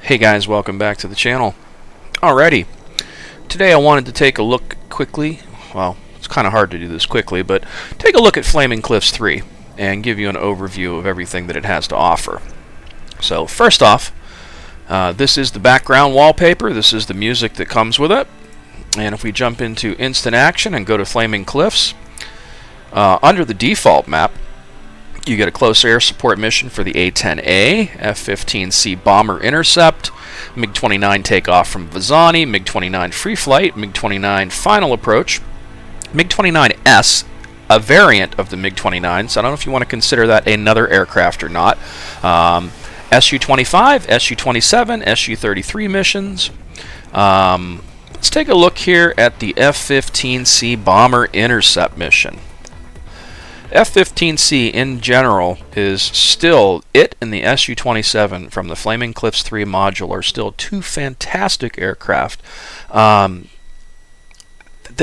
Hey guys, welcome back to the channel. Alrighty, today I wanted to take a look quickly, well, it's kind of hard to do this quickly, but take a look at Flaming Cliffs 3 and give you an overview of everything that it has to offer. So first off, this is the background wallpaper, this is the music that comes with it, and if we jump into instant action and go to Flaming Cliffs, under the default map, you get a close air support mission for the A-10A, F-15C bomber intercept, MiG-29 takeoff from Vazani, MiG-29 free flight, MiG-29 final approach, MiG-29S, a variant of the MiG-29, so I don't know if you want to consider that another aircraft or not, Su-25, Su-27, Su-33 missions. Let's take a look here at the F-15C bomber intercept mission. F-15C in general is still, it and the Su-27 from the Flaming Cliffs 3 module are still two fantastic aircraft. They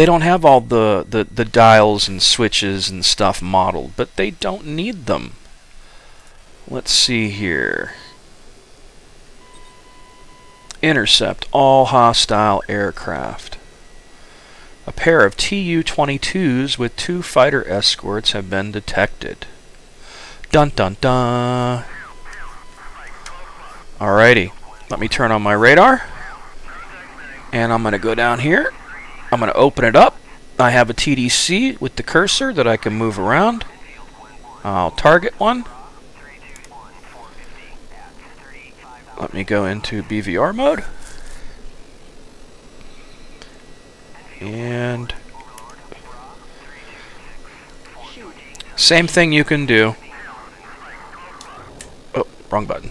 don't have all the dials and switches and stuff modeled, but they don't need them. Let's see here. Intercept all hostile aircraft. A pair of Tu-22s with 2 fighter escorts have been detected. Dun dun dun. Alrighty, let me turn on my radar. And I'm going to go down here. I'm going to open it up. I have a TDC with the cursor that I can move around. I'll target one. Let me go into BVR mode. And same thing you can do. Oh, wrong button.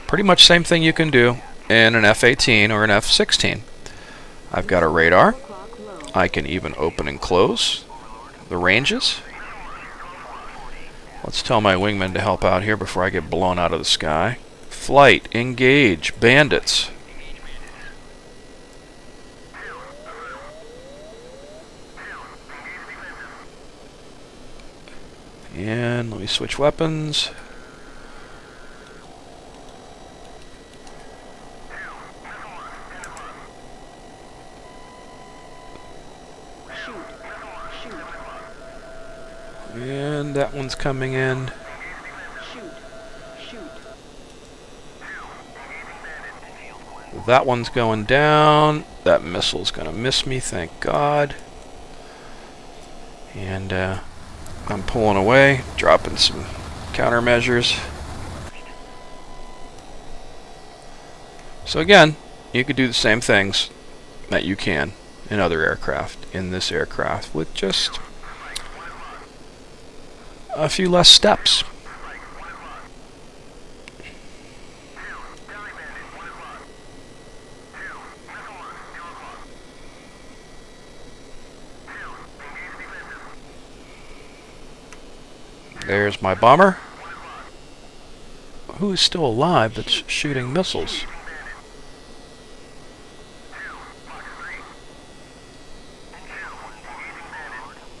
Pretty much same thing you can do in an F-18 or an F-16. I've got a radar. I can even open and close the ranges. Let's tell my wingman to help out here before I get blown out of the sky. Flight, engage, bandits. And let me switch weapons. And that one's coming in. That one's going down. That missile's going to miss me, thank God. And I'm pulling away, dropping some countermeasures. So again, you could do the same things that you can in other aircraft, in this aircraft, with just a few less steps. There's my bomber. Who is still alive that's shooting missiles?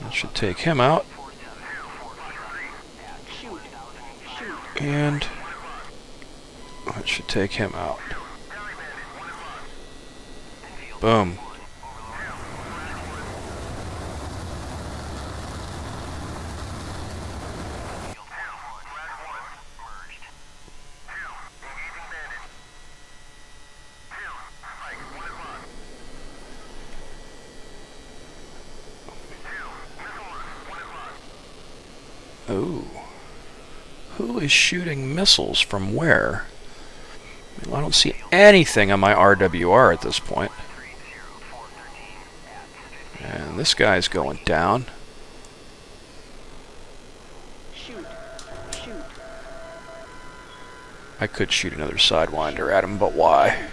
That should take him out. And that should take him out. Boom. Oh. Who is shooting missiles from where? I don't see anything on my RWR at this point. And this guy's going down. I could shoot another Sidewinder at him, but why?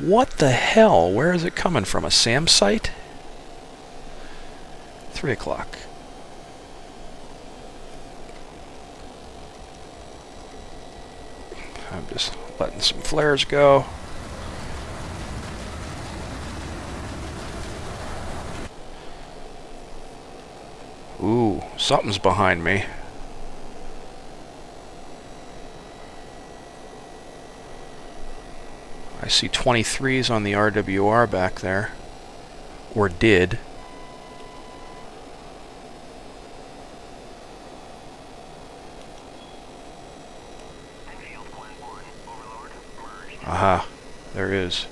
What the hell? Where is it coming from? A SAM site? 3 o'clock. I'm just letting some flares go. Ooh, something's behind me. I see 23s on the RWR back there. Or did. Aha, there is.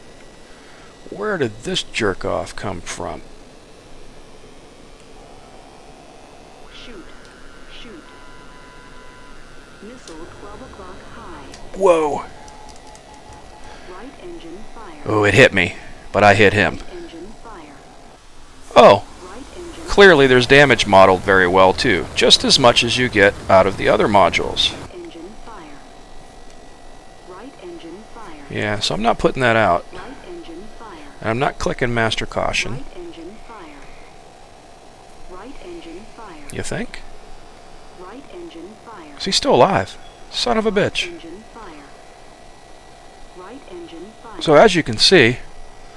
Where did this jerk-off come from? Shoot. Missile 12 o'clock high. Whoa! Right engine fire. Oh, it hit me, but I hit him. Right engine fire. Oh, Right engine clearly there's damage modeled very well too, just as much as you get out of the other modules. engine fire. Right engine fire. Yeah, so I'm not putting that out. Right engine fire. And I'm not clicking Master Caution. Right engine fire. Right engine fire. You think? Right engine fire. Is he still alive? Son of a bitch. Engine fire. Right engine fire. So as you can see,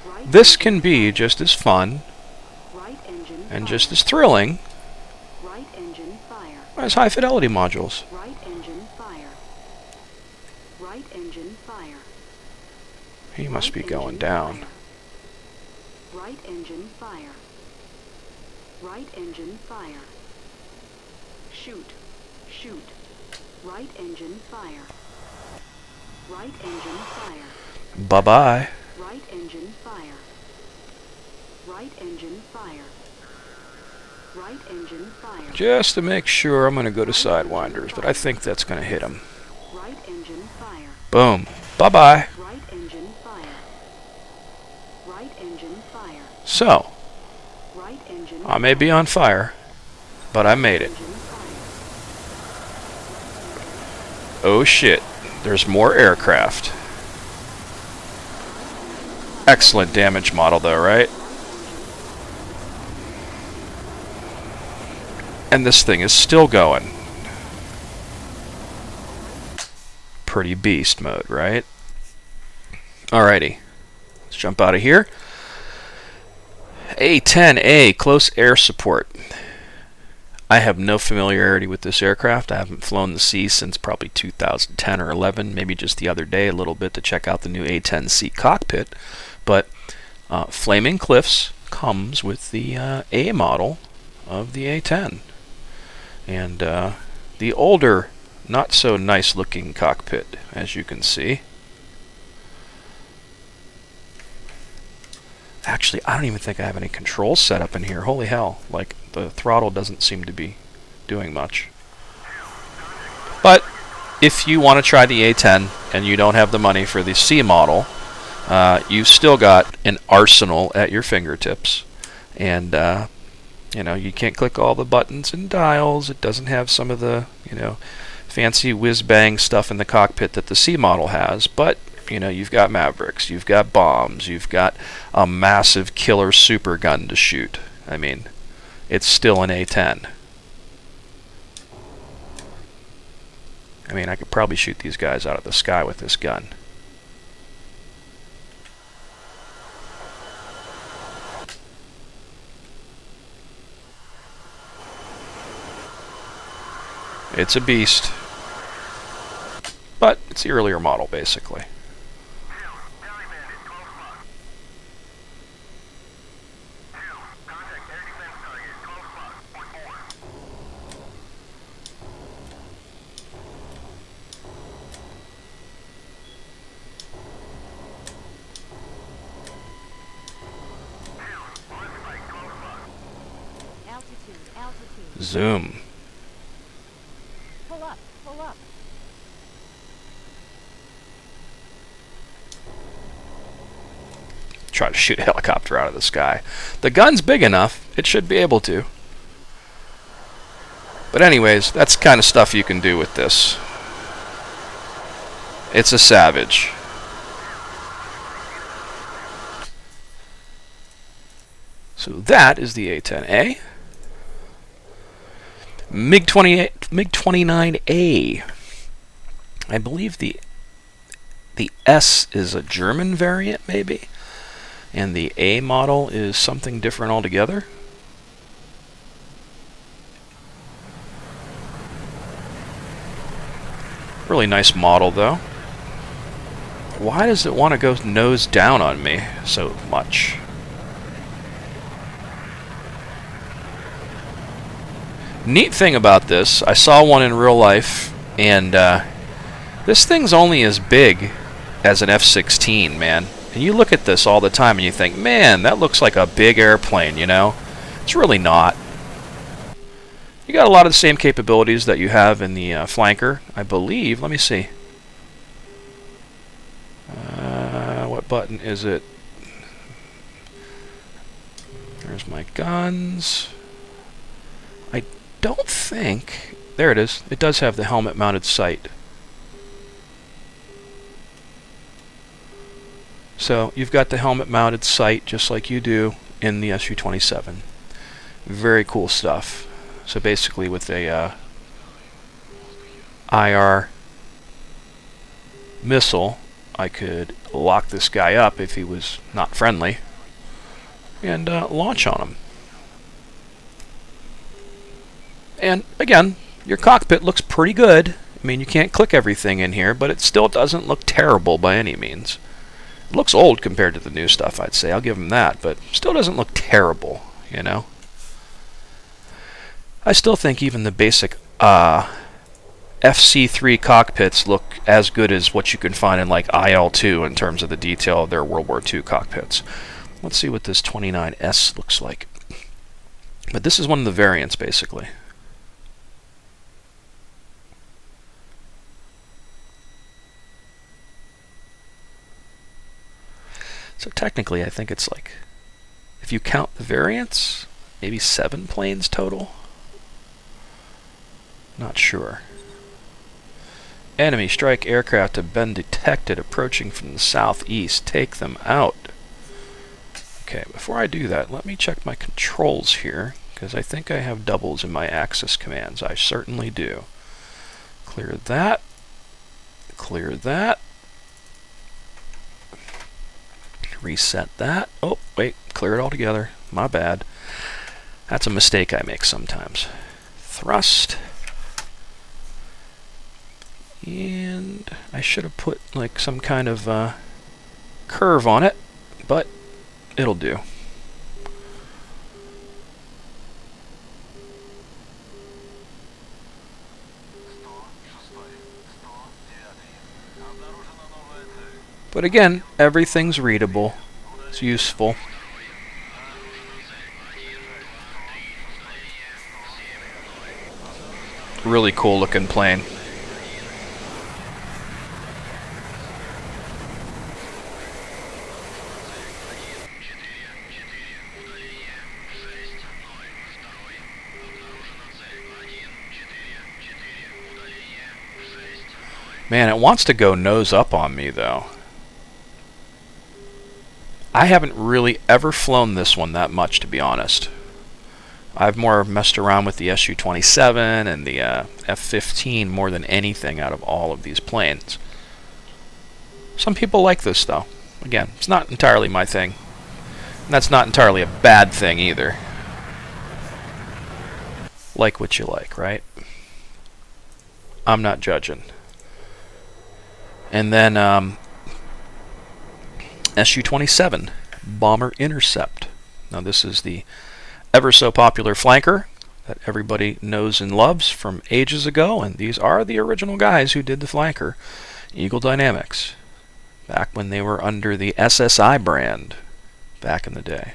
Right this engine can be just as fun Right engine and fire. just as thrilling Right engine fire. as high fidelity modules. Right engine fire. Right engine fire. He must Right be going engine down. fire. Right engine fire. Right engine fire. Shoot. Right engine fire. Right engine fire. Bye-bye. Right engine fire. Right engine fire. Right engine fire. Just to make sure, I'm going to go to Sidewinders, but I think that's going to hit him. Right engine fire. Boom. Bye-bye. Right engine fire. Right engine fire. So, Right engine I may be on fire, but I made it. engine fire. Oh shit, there's more aircraft. Excellent damage model though, right? And this thing is still going. Pretty beast mode, right? Alrighty, let's jump out of here. A-10A, close air support. I have no familiarity with this aircraft. I haven't flown the sea since probably 2010 or 11, maybe just the other day a little bit to check out the new A-10C cockpit. But Flaming Cliffs comes with the A model of the A-10. And the older, not so nice looking cockpit, as you can see. Actually, I don't even think I have any controls set up in here. Holy hell, like the throttle doesn't seem to be doing much. But if you want to try the A10 and you don't have the money for the C model, you've still got an arsenal at your fingertips. And you know, you can't click all the buttons and dials. It doesn't have some of the, you know, fancy whiz-bang stuff in the cockpit that the C model has, but you know, you've got Mavericks, you've got bombs, you've got a massive killer super gun to shoot. I mean, it's still an A-10. I mean, I could probably shoot these guys out of the sky with this gun. It's a beast. But it's the earlier model, basically. Altitude. Zoom. Pull up. Try to shoot a helicopter out of the sky. The gun's big enough, it should be able to. But anyways, that's the kind of stuff you can do with this. It's a savage. So that is the A-10A. MiG-29A. I believe the S is a German variant, maybe, and the A model is something different altogether. Really nice model, though. Why does it want to go nose down on me so much? Neat thing about this, I saw one in real life, and this thing's only as big as an F-16, man. And you look at this all the time and you think, man, that looks like a big airplane, you know? It's really not. You got a lot of the same capabilities that you have in the flanker, I believe. Let me see. What button is it? There's my guns. I don't think... There it is. It does have the helmet-mounted sight. So you've got the helmet-mounted sight just like you do in the Su27. Very cool stuff. So basically with a IR missile, I could lock this guy up if he was not friendly and launch on him. And again, your cockpit looks pretty good. I mean, you can't click everything in here, but it still doesn't look terrible by any means. It looks old compared to the new stuff, I'd say. I'll give them that, but still doesn't look terrible, you know? I still think even the basic FC3 cockpits look as good as what you can find in like IL-2 in terms of the detail of their World War II cockpits. Let's see what this 29S looks like. But this is one of the variants, basically. So technically, I think it's like, if you count the variants, maybe 7 planes total? Not sure. Enemy strike aircraft have been detected approaching from the southeast. Take them out. Okay, before I do that, let me check my controls here, because I think I have doubles in my Axis commands. I certainly do. Clear that. Clear that. Reset that. Oh, wait, clear it all together. My bad. That's a mistake I make sometimes. Thrust. And I should have put like some kind of curve on it, but it'll do. But again, everything's readable. It's useful. Really cool looking plane. Man, it wants to go nose up on me, though. I haven't really ever flown this one that much, to be honest. I've more messed around with the Su27 and the F-15 more than anything out of all of these planes. Some people like this, though. Again, it's not entirely my thing. And that's not entirely a bad thing, either. Like what you like, right? I'm not judging. And then Su27 Bomber Intercept. Now this is the ever so popular flanker that everybody knows and loves from ages ago, and these are the original guys who did the flanker, Eagle Dynamics, back when they were under the SSI brand back in the day.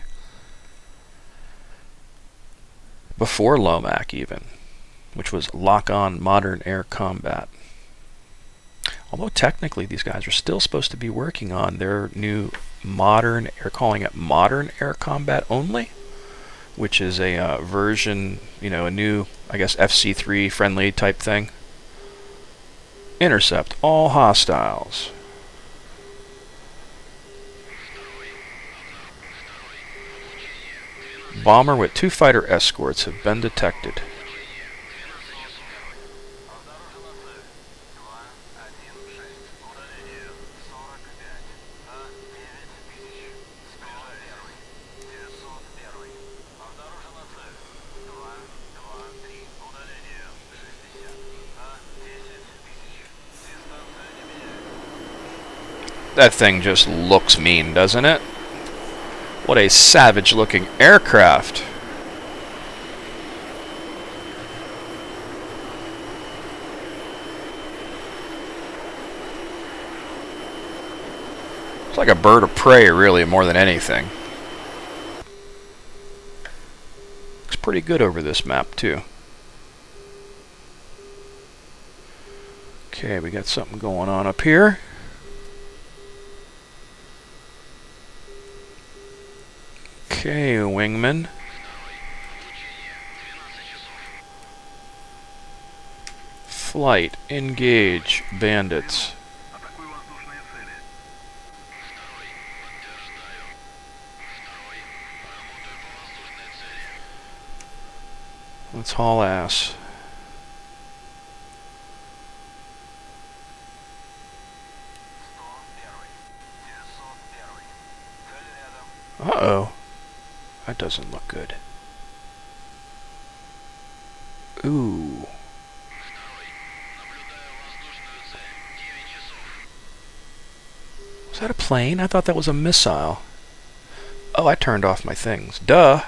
Before LOMAC even, which was Lock-On Modern Air Combat. Although technically these guys are still supposed to be working on their new modern, they're calling it Modern Air Combat Only, which is a version, you know, a new, I guess, FC3 friendly type thing. Intercept all hostiles. Bomber with 2 fighter escorts have been detected. That thing just looks mean, doesn't it? What a savage-looking aircraft. It's like a bird of prey, really, more than anything. Looks pretty good over this map, too. Okay, we got something going on up here. Okay, wingman. Flight, engage, bandits. Let's haul ass. Uh-oh. That doesn't look good. Ooh. Was that a plane? I thought that was a missile. Oh, I turned off my things. Duh.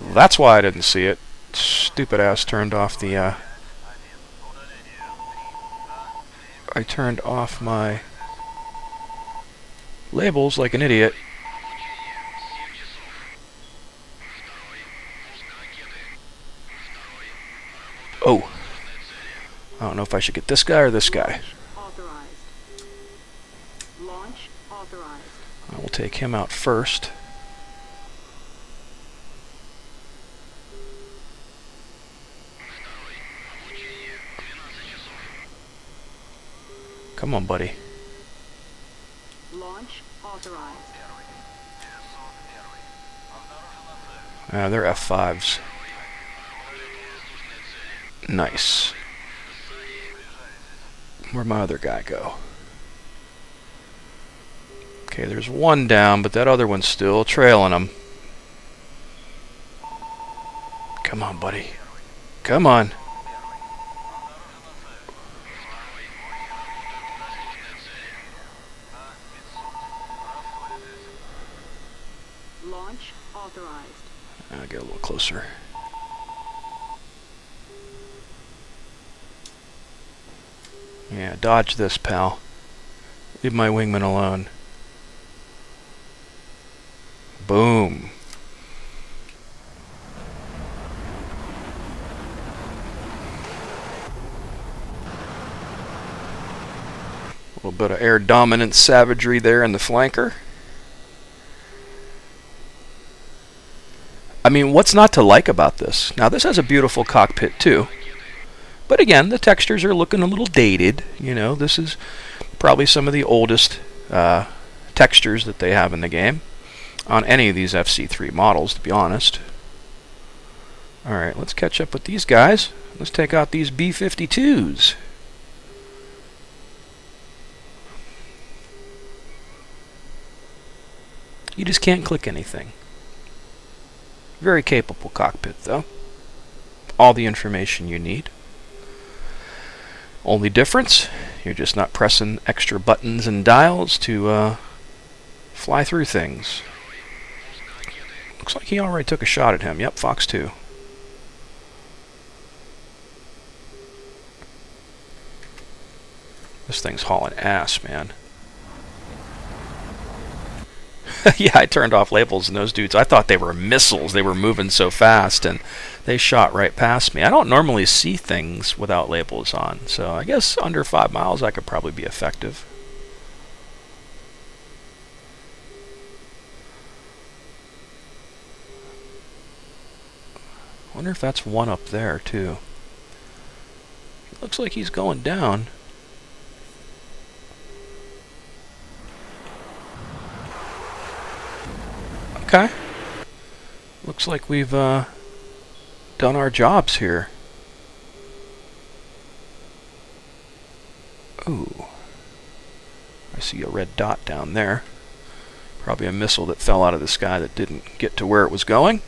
That's why I didn't see it. Stupid ass turned off the, I turned off my labels like an idiot. Oh. I don't know if I should get this guy or this guy. Authorized. Launch authorized. I will take him out first. Come on, buddy. Launch authorized. They're F5s. Nice. Where'd my other guy go? Okay, there's one down, but that other one's still trailing him. Come on, buddy. Come on. Launch authorized. I'll get a little closer. Yeah, dodge this, pal. Leave my wingman alone. Boom. A little bit of air dominance savagery there in the flanker. I mean, what's not to like about this? Now, this has a beautiful cockpit, too. But again, the textures are looking a little dated. You know, this is probably some of the oldest textures that they have in the game on any of these FC3 models, to be honest. Alright, let's catch up with these guys. Let's take out these B-52s. You just can't click anything. Very capable cockpit, though. All the information you need. Only difference, you're just not pressing extra buttons and dials to fly through things. Looks like he already took a shot at him. Yep, Fox 2. This thing's hauling ass, man. Yeah, I turned off labels and those dudes, I thought they were missiles. They were moving so fast and they shot right past me. I don't normally see things without labels on, so I guess under 5 miles I could probably be effective. Wonder if that's one up there too. Looks like he's going down. Okay. Looks like we've done our jobs here. Ooh. I see a red dot down there. Probably a missile that fell out of the sky that didn't get to where it was going.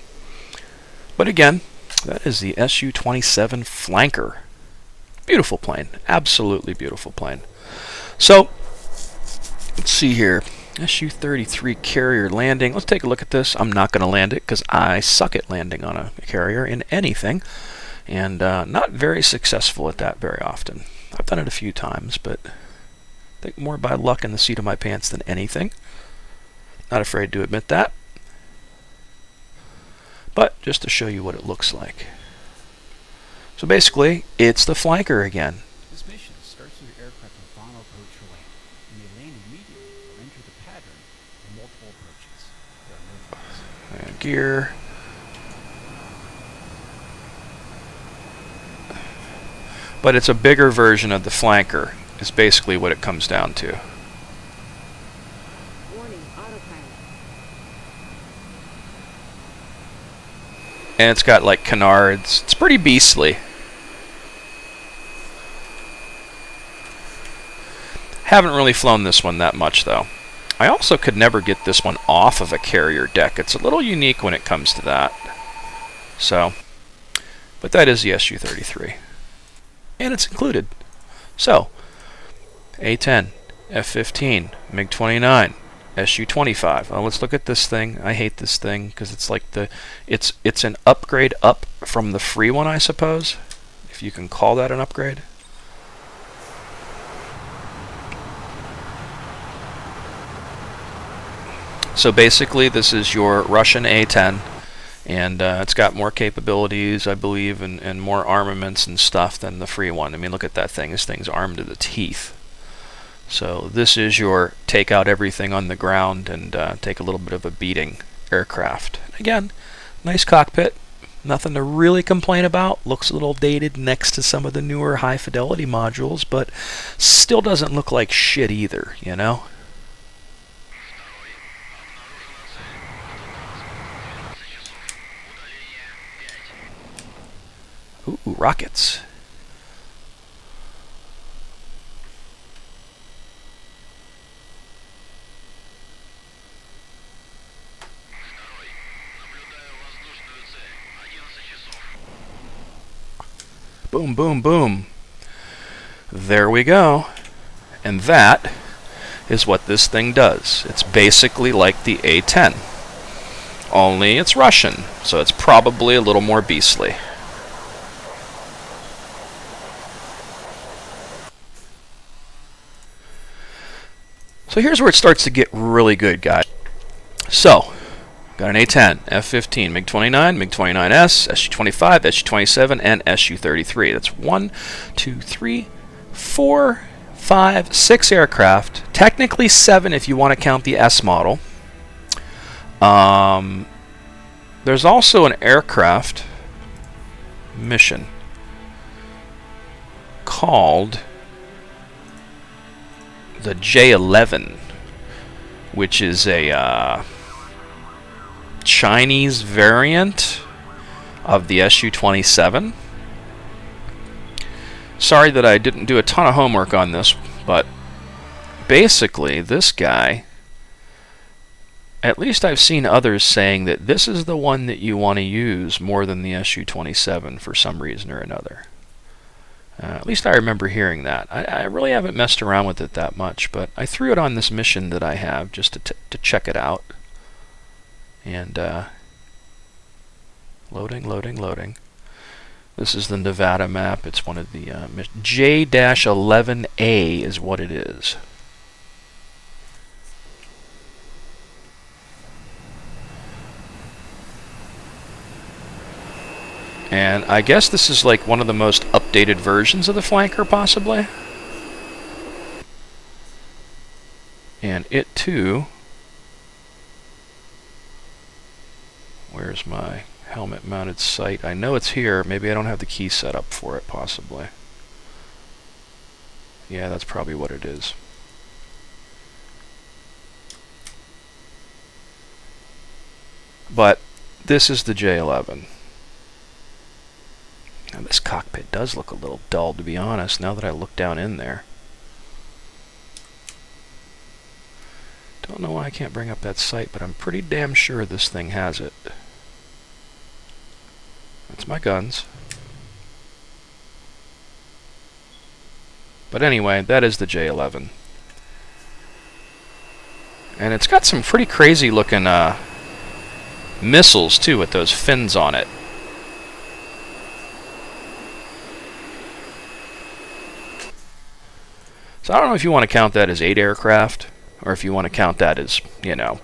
But again, that is the Su27 Flanker. Beautiful plane. Absolutely beautiful plane. So, Let's see here. Su-33 carrier landing. Let's take a look at this. I'm not going to land it because I suck at landing on a carrier in anything, and not very successful at that very often. I've done it a few times, but I think more by luck in the seat of my pants than anything. Not afraid to admit that. But just to show you what it looks like. So basically, it's the flanker again. This mission starts with your aircraft in final approach for land. You may land immediately or enter the pattern of multiple approaches. There are no flights. And gear. But it's a bigger version of the flanker, is basically what it comes down to. Warning, autopilot. And it's got like canards. It's pretty beastly. Haven't really flown this one that much though. I also could never get this one off of a carrier deck. It's a little unique when it comes to that. So, but that is the Su-33. And it's included. So, A-10, F-15, MiG-29, Su-25. Well, let's look at this thing. I hate this thing because it's like it's an upgrade up from the free one, I suppose, if you can call that an upgrade. So basically, this is your Russian A-10, and it's got more capabilities, I believe, and more armaments and stuff than the free one. I mean, look at that thing. This thing's armed to the teeth. So this is your take out everything on the ground and take a little bit of a beating aircraft. Again, nice cockpit. Nothing to really complain about. Looks a little dated next to some of the newer high fidelity modules, but still doesn't look like shit either, you know? Ooh, rockets. Boom, boom, boom. There we go. And that is what this thing does. It's basically like the A-10. Only it's Russian, so it's probably a little more beastly. So here's where it starts to get really good, guys. So, got an A-10, F-15, MiG-29, MiG-29S, Su-25, Su-27, and Su-33. That's 1, 2, 3, 4, 5, 6 aircraft. Technically 7 if you want to count the S model. There's also an aircraft mission called the J11, which is a Chinese variant of the Su-27. Sorry that I didn't do a ton of homework on this, but basically this guy, at least I've seen others saying that this is the one that you want to use more than the Su-27 for some reason or another. At least I remember hearing that. I really haven't messed around with it that much, but I threw it on this mission that I have just to check it out. And loading, loading, loading. This is the Nevada map. It's one of the J-11A is what it is. And I guess this is like one of the most updated versions of the flanker, possibly. And it too. Where's my helmet mounted sight? I know it's here. Maybe I don't have the key set up for it, possibly. Yeah, that's probably what it is. But this is the J11. Now this cockpit does look a little dull, to be honest, now that I look down in there. Don't know why I can't bring up that sight, but I'm pretty damn sure this thing has it. That's my guns. But anyway, that is the J11. And it's got some pretty crazy looking missiles too with those fins on it. So I don't know if you want to count that as 8 aircraft, or if you want to count that as, you know,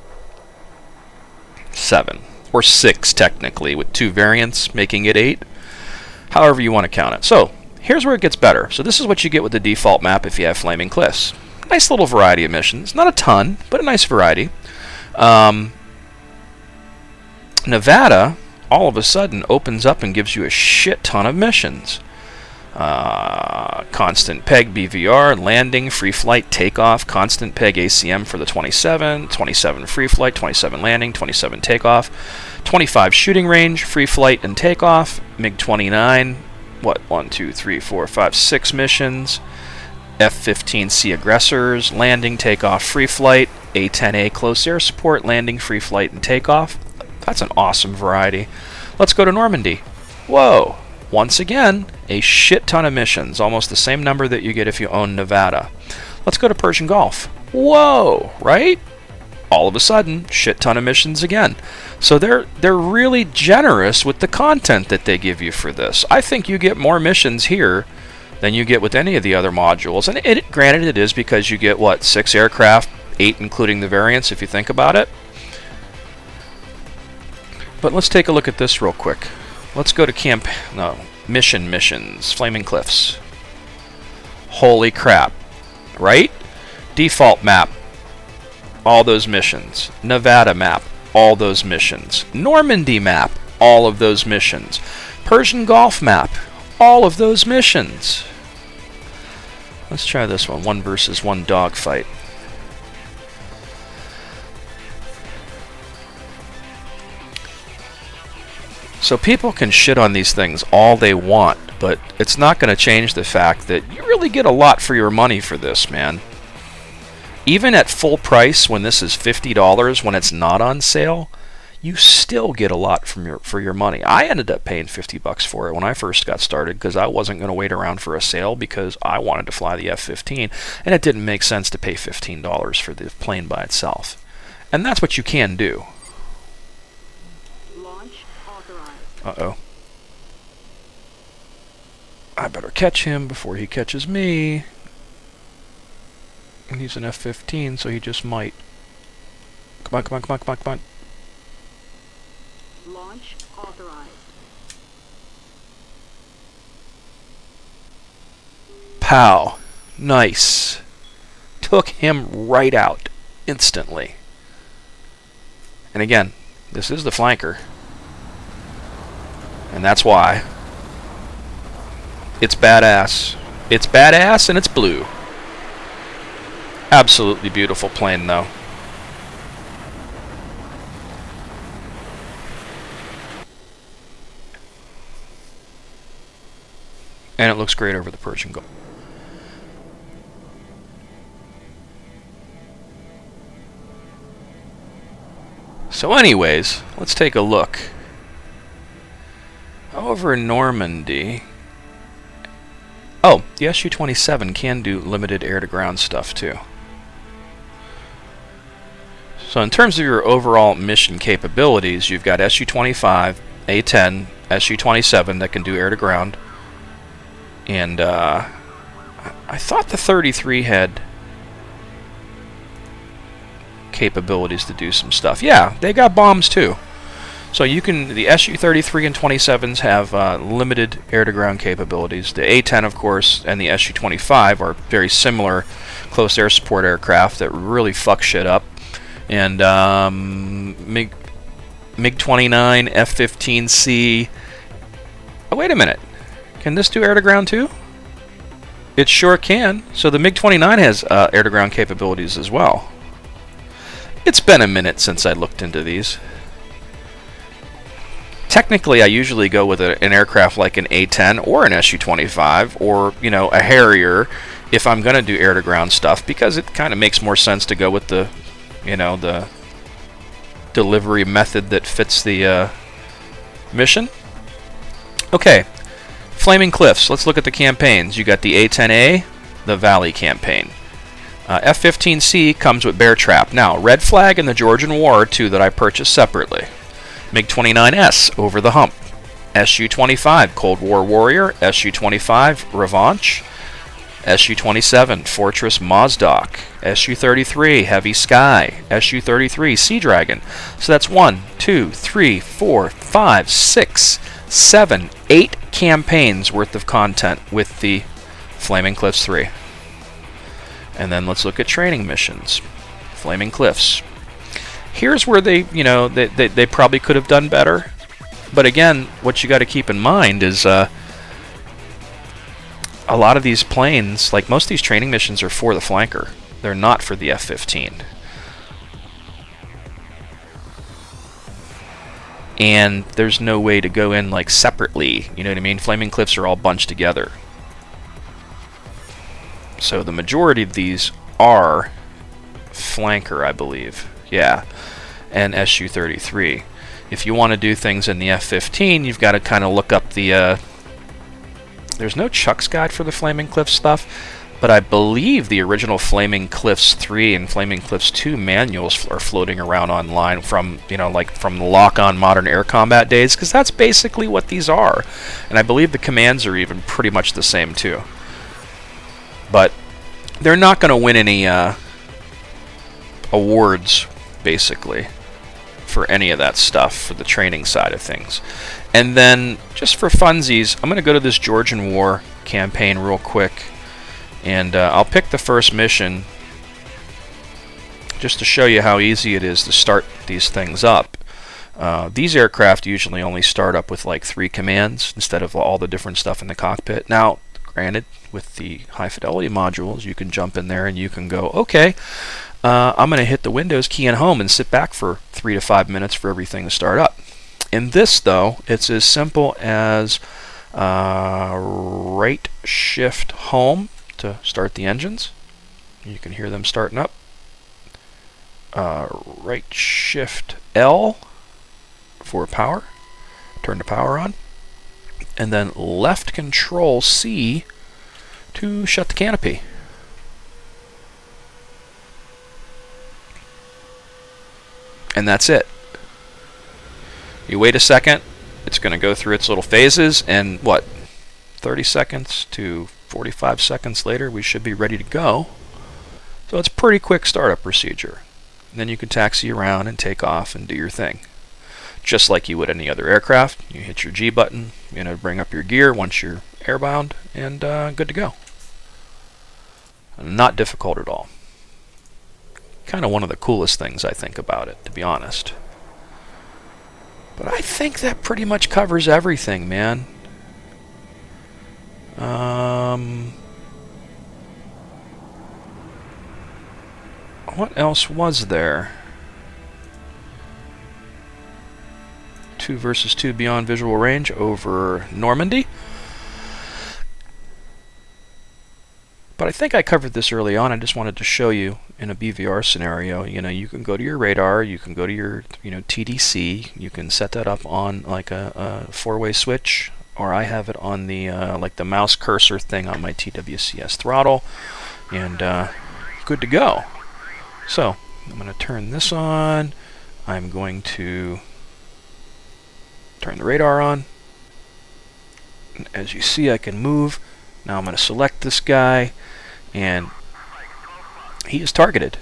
7. Or 6 technically, with 2 variants making it 8. However you want to count it. So, here's where it gets better. So this is what you get with the default map if you have Flaming Cliffs. Nice little variety of missions. Not a ton, but a nice variety. Nevada, all of a sudden, opens up and gives you a shit ton of missions. Constant peg BVR, landing, free flight, takeoff, constant peg ACM for the 27, 27 free flight, 27 landing, 27 takeoff, 25 shooting range, free flight and takeoff, MiG-29, what, 1, 2, 3, 4, 5, 6 missions, F-15C aggressors, landing, takeoff, free flight, A-10A close air support, landing, free flight and takeoff. That's an awesome variety. Let's go to Normandy. Whoa! Once again, a shit ton of missions, almost the same number that you get if you own Nevada. Let's go to Persian Gulf. Whoa, right? All of a sudden, shit ton of missions again. So they're really generous with the content that they give you for this. I think you get more missions here than you get with any of the other modules. And granted, it is because you get, what, 6 aircraft, 8 including the variants, if you think about it. But let's take a look at this real quick. Let's go to missions, Flaming Cliffs. Holy crap, right? Default map, all those missions. Nevada map, all those missions. Normandy map, all of those missions. Persian Gulf map, all of those missions. Let's try this one, 1 versus 1 dogfight. So people can shit on these things all they want, but it's not going to change the fact that you really get a lot for your money for this, man. Even at full price, when this is $50, when it's not on sale, you still get a lot for your money. I ended up paying $50 for it when I first got started because I wasn't going to wait around for a sale because I wanted to fly the F-15, and it didn't make sense to pay $15 for the plane by itself. And that's what you can do. Uh-oh. I better catch him before he catches me. And he's an F-15, so he just might. Come on, come on, come on, come on, come on. Launch authorized. Pow. Nice. Took him right out instantly. And again, this is the flanker. And that's why. It's badass. It's badass and it's blue. Absolutely beautiful plane though. And it looks great over the Persian Gulf. So anyways, let's take a look. Over in Normandy. Oh, the Su27 can do limited air-to-ground stuff too. So in terms of your overall mission capabilities, you've got Su-25, A-10, Su-27 that can do air-to-ground. And I thought the 33 had capabilities to do some stuff. Yeah, they got bombs too. So you can, the Su-33 and 27s have limited air-to-ground capabilities. The A-10, of course, and the Su-25 are very similar close air support aircraft that really fuck shit up. And MiG-29, F-15C. Oh, wait a minute. Can this do air-to-ground too? It sure can. So the MiG-29 has air-to-ground capabilities as well. It's been a minute since I looked into these. Technically, I usually go with an aircraft like an A-10 or an Su-25 or, you know, a Harrier if I'm going to do air-to-ground stuff because it kind of makes more sense to go with the, you know, the delivery method that fits the mission. Okay, Flaming Cliffs. Let's look at the campaigns. You got the A-10A, the Valley campaign. F-15C comes with Bear Trap. Now, Red Flag and the Georgian War are two that I purchased separately. MiG-29S, Over the Hump. Su-25, Cold War Warrior. Su-25, Revanche. Su-27, Fortress Mozdok. Su-33, Heavy Sky. Su-33, Sea Dragon. So that's 1, 2, 3, 4, 5, 6, 7, 8 campaigns worth of content with the Flaming Cliffs 3. And then let's look at training missions. Flaming Cliffs. Here's where they probably could have done better. But again, what you got to keep in mind is a lot of these planes, like most of these training missions, are for the flanker. They're not for the F-15. And there's no way to go in like separately. You know what I mean? Flaming Cliffs are all bunched together. So the majority of these are flanker, I believe. Yeah. And Su-33. If you want to do things in the F-15, you've got to kind of look up the... There's no Chuck's Guide for the Flaming Cliffs stuff, but I believe the original Flaming Cliffs 3 and Flaming Cliffs 2 manuals are floating around online from, from the lock-on modern air combat days, because that's basically what these are. And I believe the commands are even pretty much the same, too. But they're not going to win any awards, basically, for any of that stuff, for the training side of things. And then, just for funsies, I'm going to go to this Georgian War campaign real quick, and I'll pick the first mission just to show you how easy it is to start these things up. These aircraft usually only start up with like 3 commands instead of all the different stuff in the cockpit. Now, granted, with the high fidelity modules, you can jump in there and you can go, okay, I'm going to hit the Windows key and home and sit back for 3 to 5 minutes for everything to start up. In this, though, it's as simple as right shift home to start the engines. You can hear them starting up. Right shift L for power. Turn the power on. And then left control C to shut the canopy. And that's it. You wait a second, it's going to go through its little phases, and 30 seconds to 45 seconds later, we should be ready to go. So it's a pretty quick startup procedure. And then you can taxi around and take off and do your thing. Just like you would any other aircraft. You hit your G button, bring up your gear once you're airbound, and good to go. Not difficult at all. Kind of one of the coolest things I think about it, to be honest. But I think that pretty much covers everything, man. What else was there? 2 versus 2 beyond visual range over Normandy. But I think I covered this early on. I just wanted to show you in a BVR scenario. You can go to your radar, you can go to your TDC, you can set that up on like a 4-way switch, or I have it on the like the mouse cursor thing on my TWCS throttle, and good to go. So I'm going to turn this on. I'm going to turn the radar on. And as you see, I can move. Now I'm going to select this guy, and he is targeted.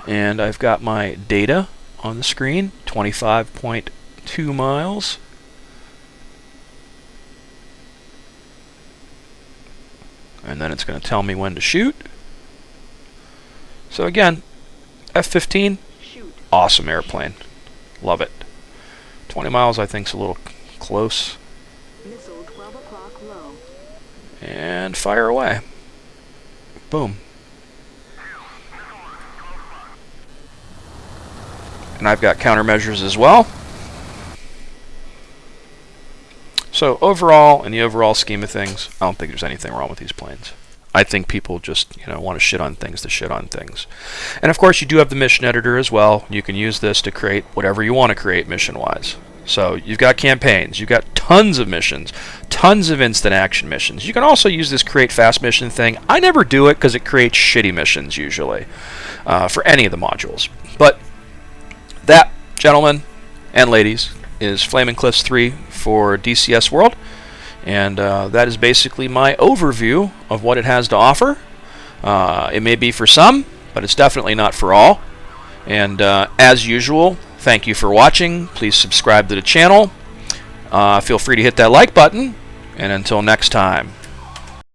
And I've got my data on the screen, 25.2 miles. And then it's going to tell me when to shoot. So again, F-15, awesome airplane. Love it. 20 miles I think is a little close. Missile 12 o'clock low. And fire away. Boom. And I've got countermeasures as well. So overall, in the overall scheme of things, I don't think there's anything wrong with these planes. I think people just, want to shit on things to shit on things. And of course, you do have the mission editor as well. You can use this to create whatever you want to create mission-wise. So you've got campaigns, you've got tons of missions, tons of instant action missions. You can also use this create fast mission thing. I never do it because it creates shitty missions usually for any of the modules. But that, gentlemen and ladies, is Flaming Cliffs 3 for DCS World. And that is basically my overview of what it has to offer. It may be for some, but it's definitely not for all. And as usual, thank you for watching. Please subscribe to the channel. Feel free to hit that like button. And until next time.